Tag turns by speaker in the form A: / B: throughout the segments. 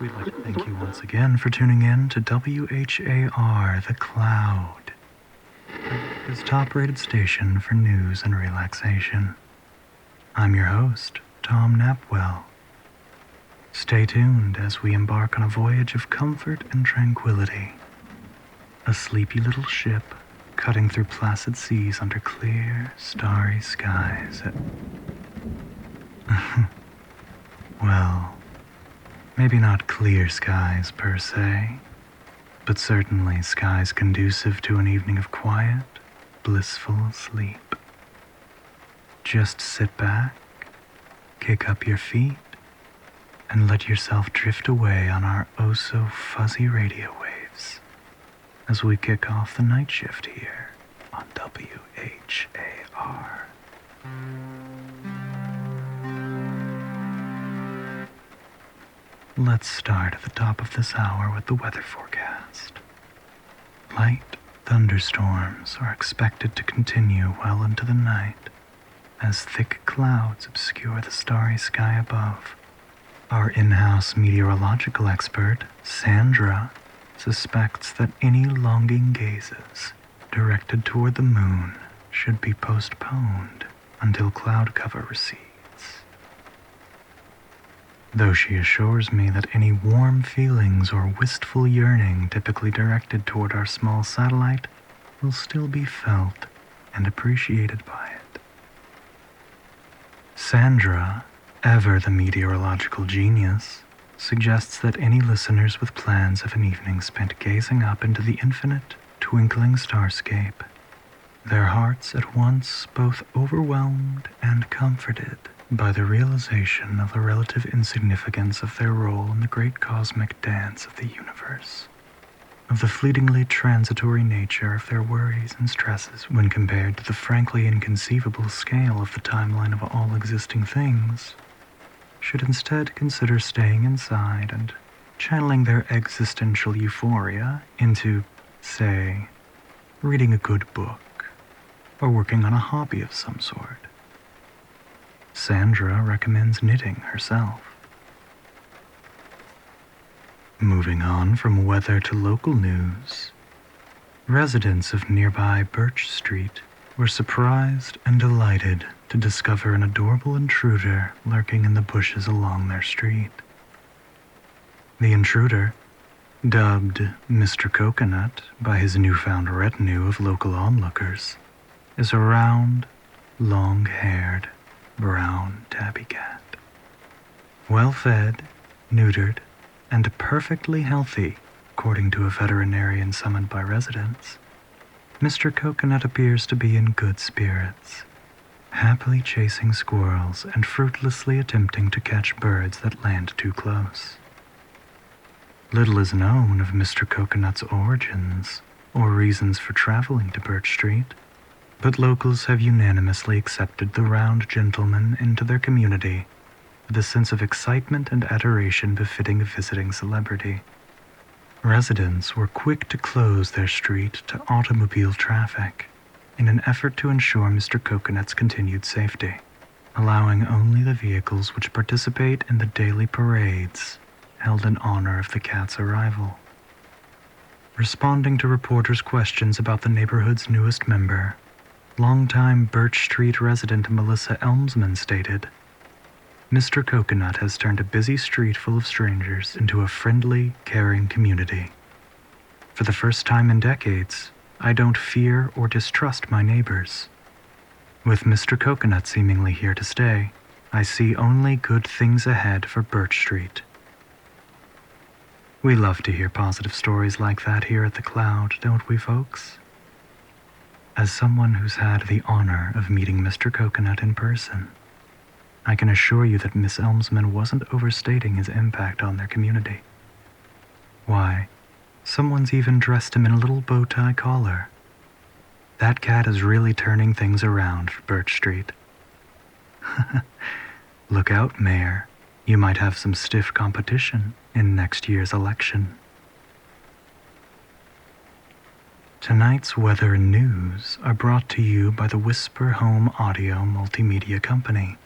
A: We'd like to thank you once again for tuning in to WHAR, The Cloud, America's top-rated station for news and relaxation. I'm your host, Tom Napwell. Stay tuned as we embark on a voyage of comfort and tranquility. A sleepy little ship cutting through placid seas under clear, starry skies at... well, maybe not clear skies per se, but certainly skies conducive to an evening of quiet, blissful sleep. Just sit back, kick up your feet, and let yourself drift away on our oh-so-fuzzy radio waves as we kick off the night shift here on WHAR. Let's start at the top of this hour with the weather forecast. Light thunderstorms are expected to continue well into the night as thick clouds obscure the starry sky above. Our in-house meteorological expert, Sandra, suspects that any longing gazes directed toward the moon should be postponed until cloud cover recedes. Though she assures me that any warm feelings or wistful yearning typically directed toward our small satellite will still be felt and appreciated by it. Sandra, ever the meteorological genius, suggests that any listeners with plans of an evening spent gazing up into the infinite, twinkling starscape, their hearts at once both overwhelmed and comforted by the realization of the relative insignificance of their role in the great cosmic dance of the universe, of the fleetingly transitory nature of their worries and stresses when compared to the frankly inconceivable scale of the timeline of all existing things, should instead consider staying inside and channeling their existential euphoria into, say, reading a good book or working on a hobby of some sort. Sandra recommends knitting herself. Moving on from weather to local news, residents of nearby Birch Street were surprised and delighted to discover an adorable intruder lurking in the bushes along their street. The intruder, dubbed Mr. Coconut by his newfound retinue of local onlookers, is a round, long-haired, brown tabby cat. Well-fed, neutered, and perfectly healthy, according to a veterinarian summoned by residents, Mr. Coconut appears to be in good spirits, happily chasing squirrels and fruitlessly attempting to catch birds that land too close. Little is known of Mr. Coconut's origins or reasons for traveling to Birch Street, but locals have unanimously accepted the round gentleman into their community with a sense of excitement and adoration befitting a visiting celebrity. Residents were quick to close their street to automobile traffic in an effort to ensure Mr. Coconut's continued safety, allowing only the vehicles which participate in the daily parades held in honor of the cat's arrival. Responding to reporters' questions about the neighborhood's newest member, longtime Birch Street resident Melissa Elmsman stated, "Mr. Coconut has turned a busy street full of strangers into a friendly, caring community. For the first time in decades, I don't fear or distrust my neighbors. With Mr. Coconut seemingly here to stay, I see only good things ahead for Birch Street." We love to hear positive stories like that here at The Cloud, don't we, folks? As someone who's had the honor of meeting Mr. Coconut in person, I can assure you that Miss Elmsman wasn't overstating his impact on their community. Why, someone's even dressed him in a little bow tie collar. That cat is really turning things around for Birch Street. Look out, Mayor. You might have some stiff competition in next year's election. Tonight's weather and news are brought to you by the Whispurr Home Audio Multimedia Company.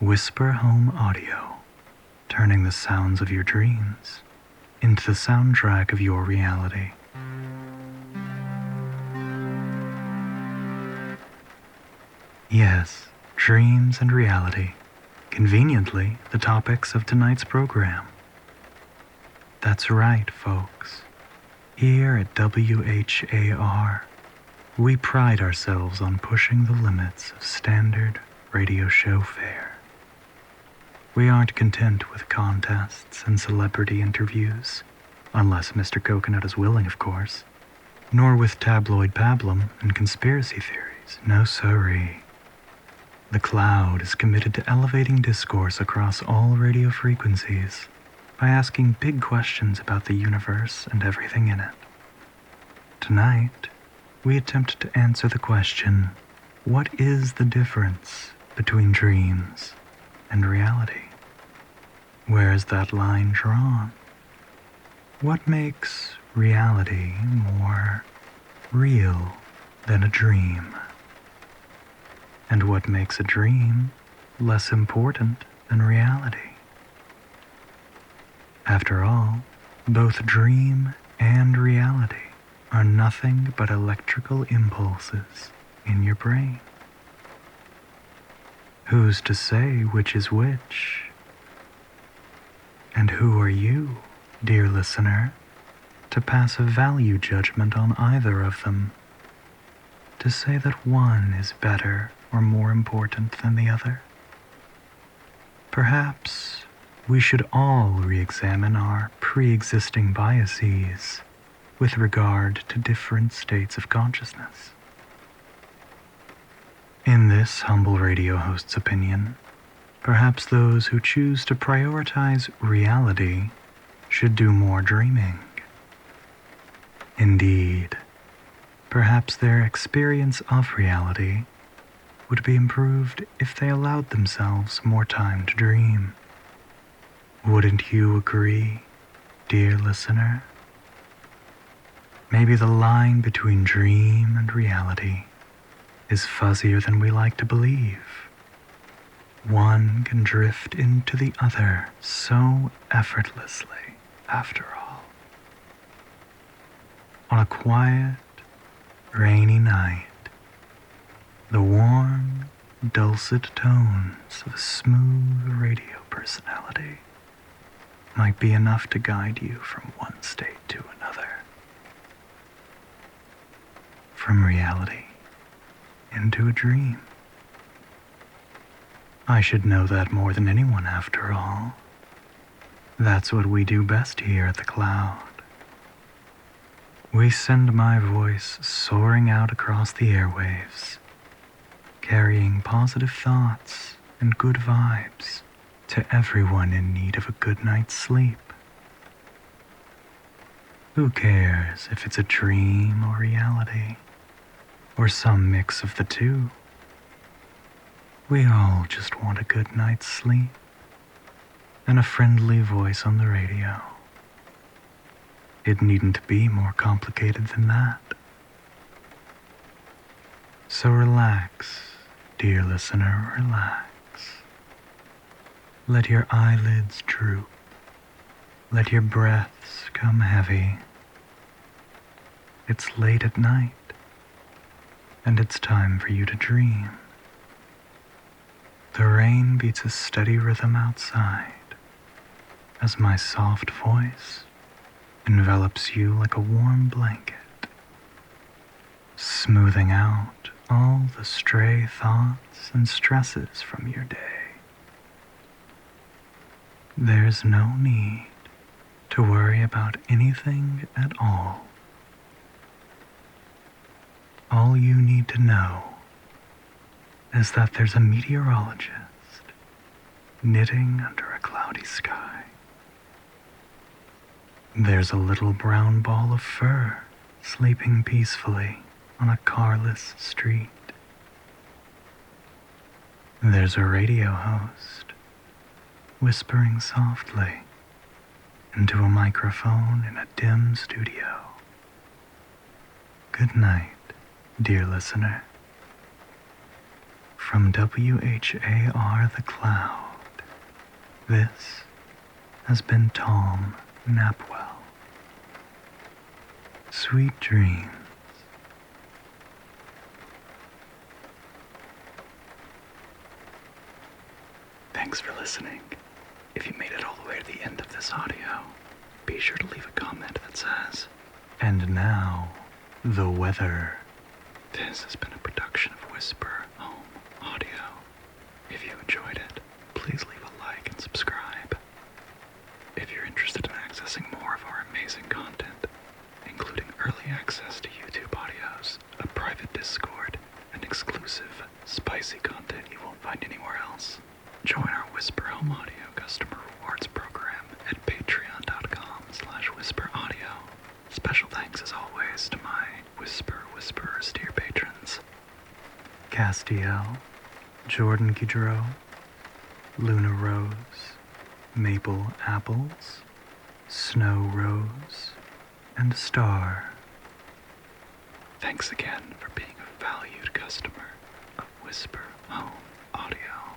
A: WhispurrAudio. turning the sounds of your dreams into the soundtrack of your reality. Yes, dreams and reality, conveniently the topics of tonight's program. That's right, folks. Here at WHAR, we pride ourselves on pushing the limits of standard radio show fare. We aren't content with contests and celebrity interviews, unless Mr. Coconut is willing, of course, nor with tabloid pablum and conspiracy theories, no siree. The Cloud is committed to elevating discourse across all radio frequencies by asking big questions about the universe and everything in it. Tonight, we attempt to answer the question, what is the difference between dreams and reality? Where is that line drawn? What makes reality more real than a dream? And what makes a dream less important than reality? After all, both dream and reality are nothing but electrical impulses in your brain. Who's to say which is which? And who are you, dear listener, to pass a value judgment on either of them? To say that one is better or more important than the other? Perhaps we should all re-examine our pre-existing biases with regard to different states of consciousness. In this humble radio host's opinion, perhaps those who choose to prioritize reality should do more dreaming. Indeed, perhaps their experience of reality would be improved if they allowed themselves more time to dream. Wouldn't you agree, dear listener? Maybe the line between dream and reality is fuzzier than we like to believe. One can drift into the other so effortlessly, after all. On a quiet, rainy night, the warm, dulcet tones of a smooth radio personality might be enough to guide you from one state to another. From reality into a dream. I should know that more than anyone, after all. That's what we do best here at the Cloud. We send my voice soaring out across the airwaves, carrying positive thoughts and good vibes to everyone in need of a good night's sleep. Who cares if it's a dream or reality, or some mix of the two? We all just want a good night's sleep and a friendly voice on the radio. It needn't be more complicated than that. So relax, dear listener, relax. Let your eyelids droop. Let your breaths come heavy. It's late at night, and it's time for you to dream. The rain beats a steady rhythm outside as my soft voice envelops you like a warm blanket, smoothing out all the stray thoughts and stresses from your day. There's no need to worry about anything at all. All you need to know is that there's a meteorologist knitting under a cloudy sky. There's a little brown ball of fur sleeping peacefully on a carless street. There's a radio host whispering softly into a microphone in a dim studio. Good night, dear listener. From WHAR the Cloud, this has been Tom Napwell. Sweet dreams. Thanks for listening. If you made it all the way to the end of this audio, be sure to leave a comment that says, "And now, the weather." This has been a production of WhispurrAudio. If you enjoyed it, please leave a like and subscribe. If you're interested in accessing more of our amazing content, including early access to YouTube audios, a private Discord, and exclusive, spicy content you won't find anywhere else, join our WhispurrAudio customer rewards program at patreon.com/WhispurrAudio. Special thanks as always to my Whispurr's dear patrons: Castiel, Jordan Guidreau, Luna Rose, Maple Apples, Snow Rose, and Star. Thanks again for being a valued customer of WhispurrAudio.